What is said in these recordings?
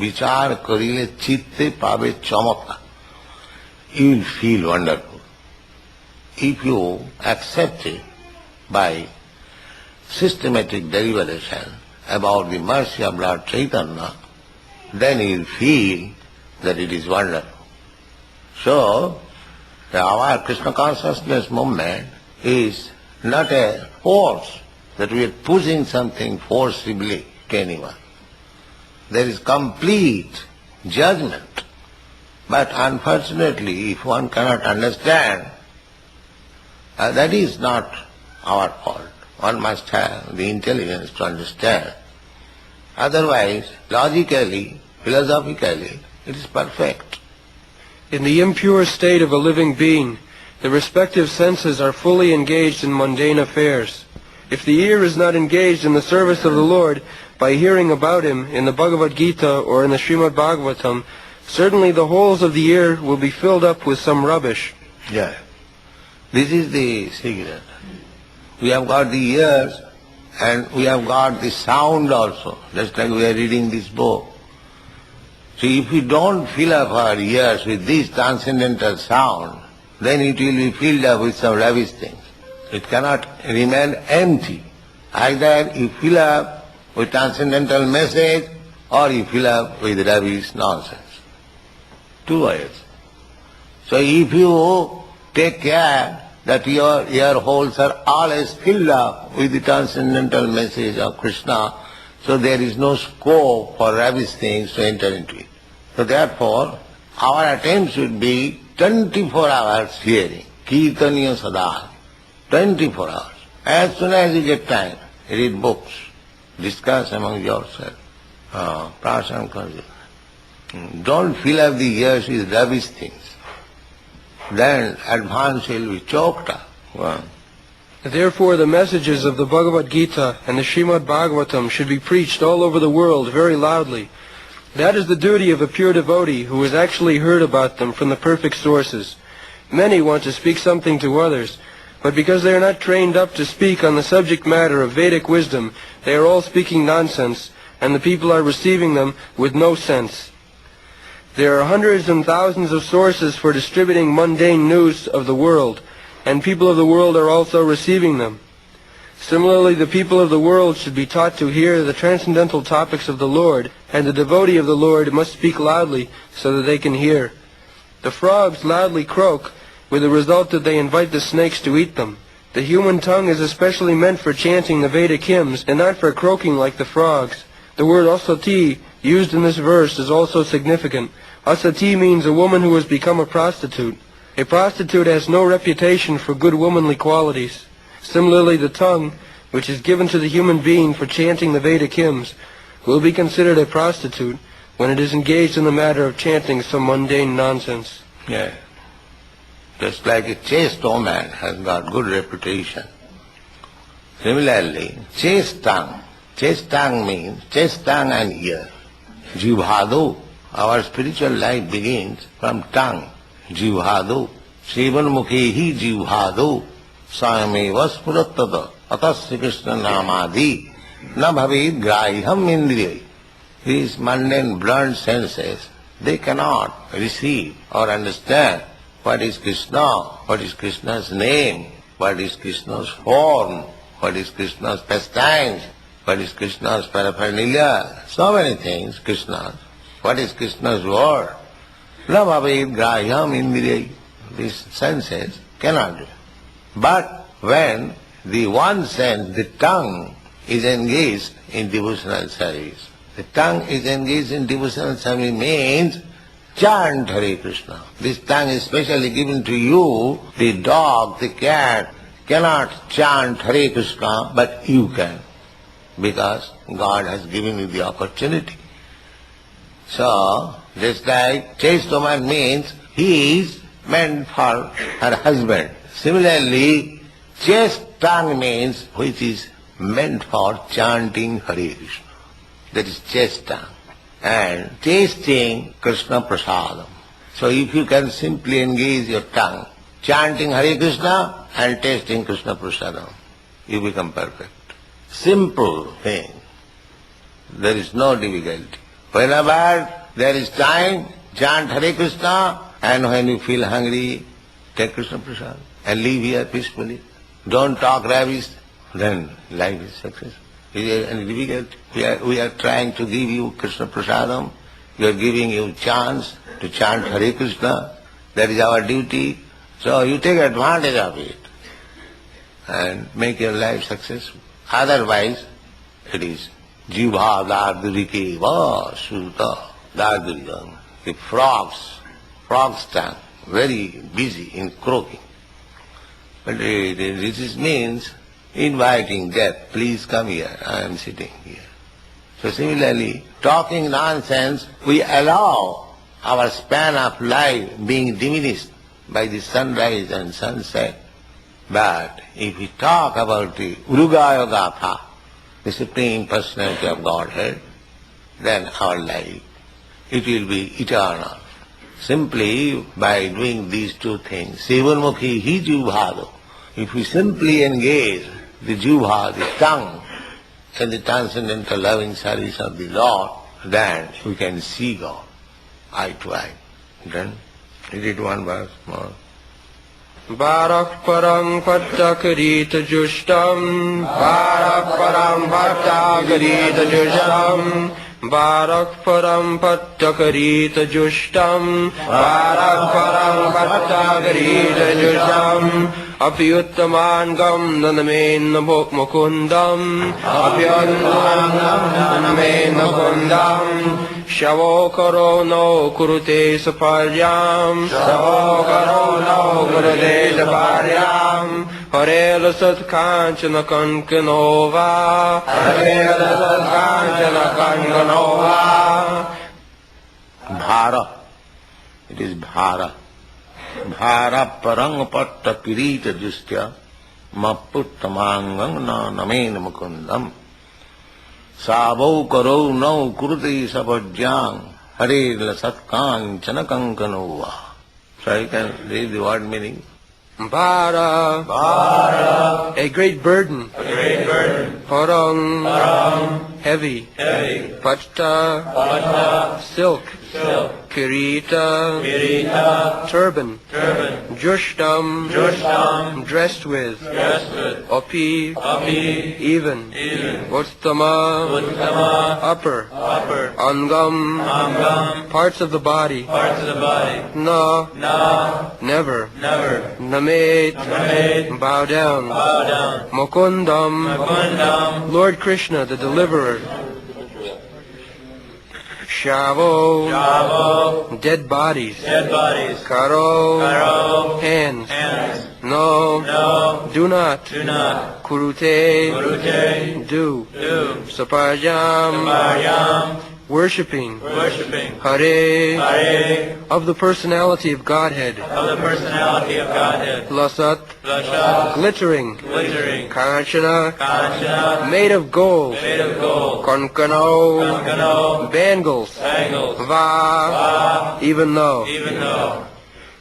विचार करिले चित्ते पावे चमत्कार. You will feel wonderful. If you accept it by systematic deliberation about the mercy of Lord Chaitanya, then you will feel that it is wonderful. So, our Krishna consciousness movement is not a force that we are pushing something forcibly to anyone. There is complete judgment. But unfortunately, if one cannot understand, that is not our fault. One must have the intelligence to understand. Otherwise, logically, philosophically, it is perfect. In the impure state of a living being, the respective senses are fully engaged in mundane affairs. If the ear is not engaged in the service of the Lord by hearing about Him in the Bhagavad Gita or in the Srimad Bhagavatam, certainly the holes of the ear will be filled up with some rubbish. Yeah. This is the secret. We have got the ears and we have got the sound also, just like we are reading this book. So if we don't fill up our ears with this transcendental sound, then it will be filled up with some rubbish things. It cannot remain empty. Either you fill up with transcendental message or you fill up with rubbish nonsense. Two ways. So if you take care that your ear holes are always filled up with the transcendental message of Krishna, so there is no scope for rubbish things to enter into it. So therefore, our attempt should be 24 hours hearing. Kirtaniya sada. 24 hours. As soon as you get time, read books, discuss among yourself. Prashankarji. Don't fill up the ears with rubbish things. Then advance will be choked up. Therefore the messages of the Bhagavad Gita and the Srimad Bhagavatam should be preached all over the world very loudly. That is the duty of a pure devotee who has actually heard about them from the perfect sources. Many want to speak something to others, but because they are not trained up to speak on the subject matter of Vedic wisdom, they are all speaking nonsense, and the people are receiving them with no sense. There are hundreds and thousands of sources for distributing mundane news of the world, and people of the world are also receiving them. Similarly, the people of the world should be taught to hear the transcendental topics of the Lord, and the devotee of the Lord must speak loudly so that they can hear. The frogs loudly croak, with the result that they invite the snakes to eat them. The human tongue is especially meant for chanting the Vedic hymns, and not for croaking like the frogs. The word asati, used in this verse, is also significant. Asati means a woman who has become a prostitute. A prostitute has no reputation for good womanly qualities. Similarly, the tongue, which is given to the human being for chanting the Vedic hymns, will be considered a prostitute when it is engaged in the matter of chanting some mundane nonsense. Yeah. Just like a chaste woman has got good reputation. Similarly, chaste tongue means chaste tongue and ear. Jivhadu. Our spiritual life begins from tongue. Jivhadu. Sevan mukhehi jivhadu. Sayameva spurattata. Atasya Krishna namadi. Na bhavid graham indriyai. These mundane blunt senses, they cannot receive or understand what is Krishna, what is Krishna's name, what is Krishna's form, what is Krishna's pastimes, what is Krishna's paraphernalia, so many things, Krishna's. What is Krishna's word? Na bhavet graham indriyai. These senses cannot do. But when the one sense, the tongue, is engaged in devotional service, the tongue is engaged in devotional service means chant Hare Krishna. This tongue is specially given to you. The dog, the cat cannot chant Hare Krishna, but you can, because God has given you the opportunity. So, just like chaste woman means he is meant for her husband. Similarly, chaste tongue means which is meant for chanting Hare Krishna. That is chaste tongue. And tasting Krishna Prasadam. So if you can simply engage your tongue, chanting Hare Krishna and tasting Krishna Prasadam, you become perfect. Simple thing. There is no difficulty. Whenever there is time, chant Hare Krishna, and when you feel hungry, take Krishna Prasad and live here peacefully. Don't talk rubbish, then life is successful. Is there any difficulty? We are trying to give you Krishna Prasadam. We are giving you chance to chant Hare Krishna. That is our duty. So you take advantage of it and make your life successful. Otherwise, it is Jivha Dardurike Va Suta Dardurikam. The frog's tongue, very busy in croaking. But this means inviting death. Please come here, I am sitting here. So similarly, talking nonsense, we allow our span of life being diminished by the sunrise and sunset. But if we talk about the Urugaya Gatha, the Supreme Personality of Godhead, then our life, it will be eternal. Simply by doing these two things, Sevanmukhi hi jivhado. If we simply engage the jivha, the tongue, in the transcendental loving service of the Lord, then we can see God eye to eye. Then, read one verse more. Barak parang pattakarita justam, Barak parang pattakarita justam, Barak param pattakarita justam, Barak parang pattakarita justam, Apyuttamangam nanamen mukundam, Apyuttamangam nanamen mukundam, Shavokaro no kurute saparyam, Shavokaro no kurute saparyam, Harela sat kanchana kankanova, Harela sat kanchana kankanova. Bhara. It is Bhara. Bhara parang patta kirita justya maputtamangam na namen mukundam. Savo karo no kurti sapajyang hare lasatkan chanakankanova. So you can read the word meaning. Bhara, Bhara, a great burden, Parang, heavy, Patta, silk, Kirita, turban, Jushtam, dressed with, Api, even, Uttama, upper, Angam, parts of the body, Na, never, Namet, bow down, Mukundam, Lord Krishna, the deliverer, Shavo, dead bodies, Karo, hands, No, do not, Kurute, do, Sapajam, worshipping, Hare, of the personality of Godhead, Lasat, glittering, Kanchana, made of gold, Kankano, bangles, Va, even though.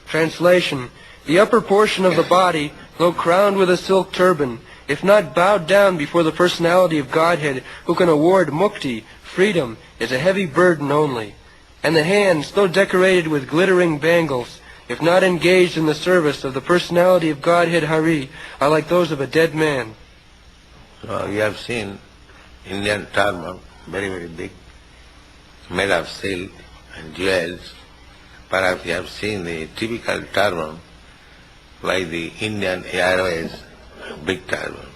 Translation: the upper portion of the body, though crowned with a silk turban, if not bowed down before the personality of Godhead, who can award mukti, freedom, is a heavy burden only. And the hands, though decorated with glittering bangles, if not engaged in the service of the personality of Godhead Hari, are like those of a dead man. So you have seen Indian turban, very, very big, made of silk and jewels. Perhaps you have seen the typical turban by the Indian Airways, big turban.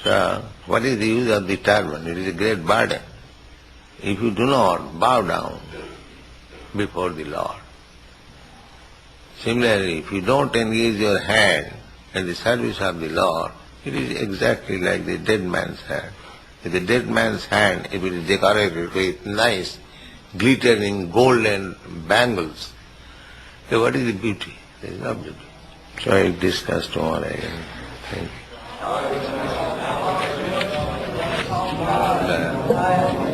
So, what is the use of the turban? It is a great burden. If you do not bow down before the Lord. Similarly, if you don't engage your hand in the service of the Lord, it is exactly like the dead man's hand. If the dead man's hand, if it is decorated with nice, glittering golden bangles, so what is the beauty? There is no beauty. So I discuss tomorrow again. Thank you.